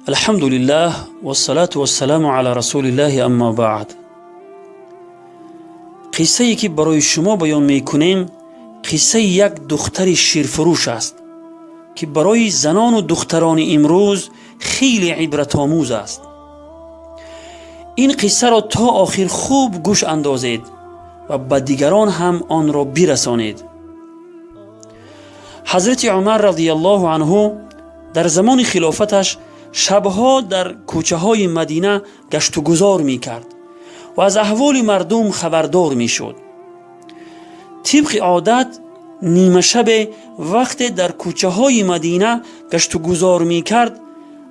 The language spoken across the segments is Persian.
الحمد لله والصلاة والسلام على رسول الله اما بعد. قصه ای که برای شما بیان میکنیم قصه یک دختر شیرفروش است که برای زنان و دختران امروز خیلی عبرت آموز است. این قصه را تا آخر خوب گوش اندازید و به دیگران هم آن را برسانید. حضرت عمر رضی الله عنه در زمان خلافتش شبها در کوچه های مدینه گشت و گذار می کرد و از احوال مردم خبردار می شد. طبق عادت نیمه شب وقت در کوچه های مدینه گشت و گذار می کرد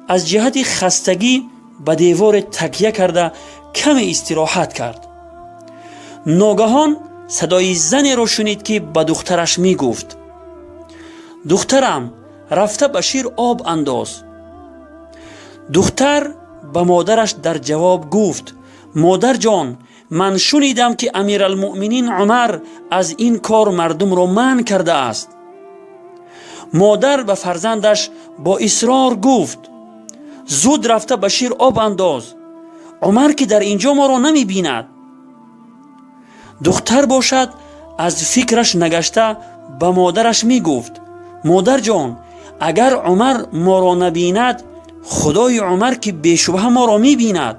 از جهت خستگی به دیوار تکیه کرده کم استراحت کرد. ناگهان صدای زنی را شنید که به دخترش می گفت: دخترم، رفته به شیر آب انداز. دختر به مادرش در جواب گفت: مادر جان، من شنیدم که امیرالمؤمنین عمر از این کار مردم را منع کرده است. مادر به فرزندش با اصرار گفت: زود رفته به شیر آب انداز، عمر که در اینجا ما را نمی بیند. دختر باشد از فکرش نگشته به مادرش می گفت: مادر جان، اگر عمر ما را نبیند، خدای عمر که بیشبه ما را می بیند.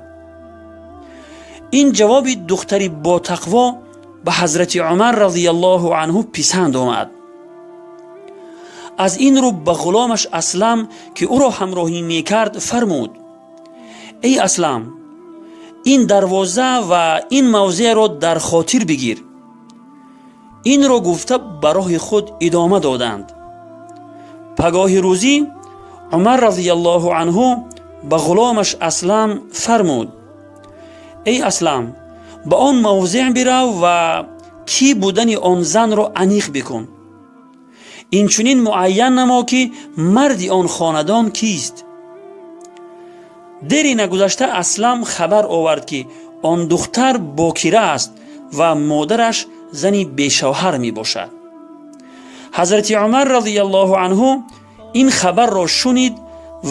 این جواب دختری با تقوا به حضرت عمر رضی الله عنه پسند آمد. از این رو به غلامش اسلم که او را همراهی می کرد فرمود: ای اسلم، این دروازه و این موضع را در خاطر بگیر. این را گفته به راه خود ادامه دادند. پگاه روزی عمر رضی الله عنه به غلامش اسلم فرمود: ای اسلم، به آن موضع برو و کی بودن آن زن را انیق بکن. این چنین معین نما که مرد آن خاندان کیست. دری نگذشته اسلم خبر آورد که آن دختر باکره است و مادرش زنی بیشوهر می باشد. حضرت عمر رضی الله عنه این خبر را شنید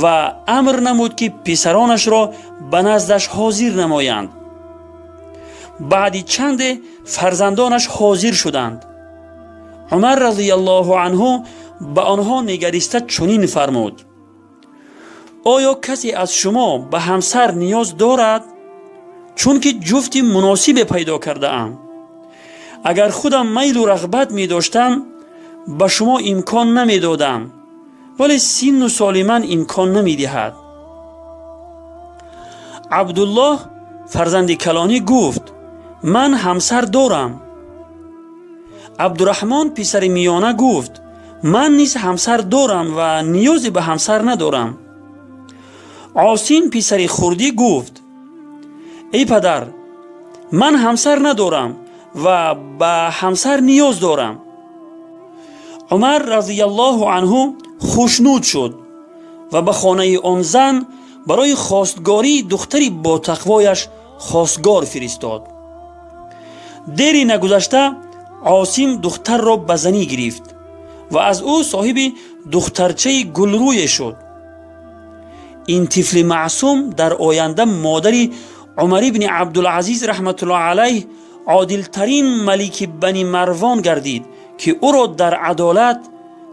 و امر نمود که پسرانش را به نزدش حاضر نمایند. بعد چند فرزندانش حاضر شدند. عمر رضی الله عنه به آنها نگریسته چنین فرمود: آیا کسی از شما به همسر نیاز دارد؟ چون که جفتی مناسب پیدا کرده ام. اگر خودم میل و رغبت می داشتم به شما امکان نمی دادم، ولی سن و سال من امکان نمی دهد. عبدالله فرزند کلانی گفت: من همسر دارم. عبدالرحمن پسر میانه گفت: من نیز همسر دارم و نیازی به همسر ندارم. عاصم پسر خردی گفت: ای پدر، من همسر ندارم و به همسر نیاز دارم. عمر رضی الله عنه خوشنود شد و به خانه آن زن برای خواستگاری دختری با تقوایش خواستگار فرستاد. دری نگذشته عاصم دختر را به زنی گرفت و از او صاحب دخترچه گلروی شد. این طفل معصوم در آینده مادری عمر بن عبدالعزیز رحمت الله علیه عادل ترین ملک بنی مروان گردید که او را در عدالت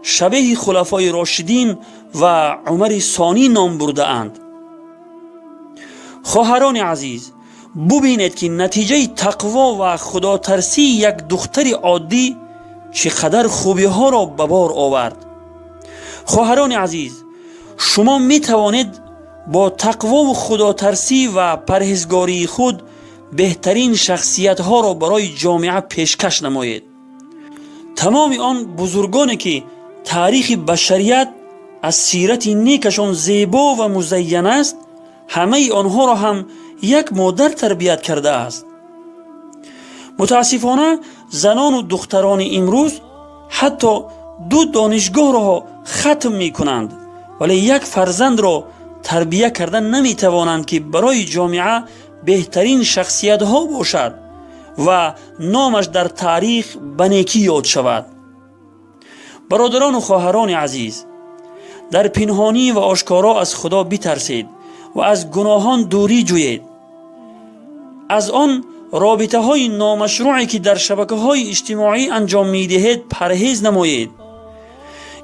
شبیه خلفای راشدین و عمر ثانی نام برده اند. خواهران عزیز، ببینید که نتیجه تقوا و خدا ترسی یک دختر عادی چقدر خوبی ها را به بار آورد. خواهران عزیز، شما می توانید با تقوا و خدا ترسی و پرهیزگاری خود بهترین شخصیت ها را برای جامعه پیشکش نمایید. تمام آن بزرگانی که تاریخ بشریت از سیرت نیکشان زیبا و مزین است، همه آنها را هم یک مادر تربیت کرده است. متاسفانه زنان و دختران امروز حتی 2 دانشگاه را ختم می کنند، ولی یک فرزند را تربیت کردن نمی توانند که برای جامعه بهترین شخصیت ها باشد و نامش در تاریخ به نیکی یاد شود. برادران و خواهران عزیز، در پنهانی و آشکارا از خدا بترسید و از گناهان دوری جویید. از آن رابطه های نامشروعی که در شبکه های اجتماعی انجام می دهید پرهیز نمایید.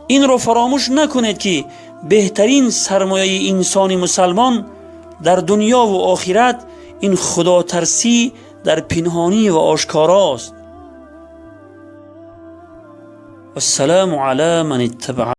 این را فراموش نکنید که بهترین سرمایه انسان مسلمان در دنیا و آخرت این خدا ترسی در پنهانی و آشکاراست. والسلام علی من اتبع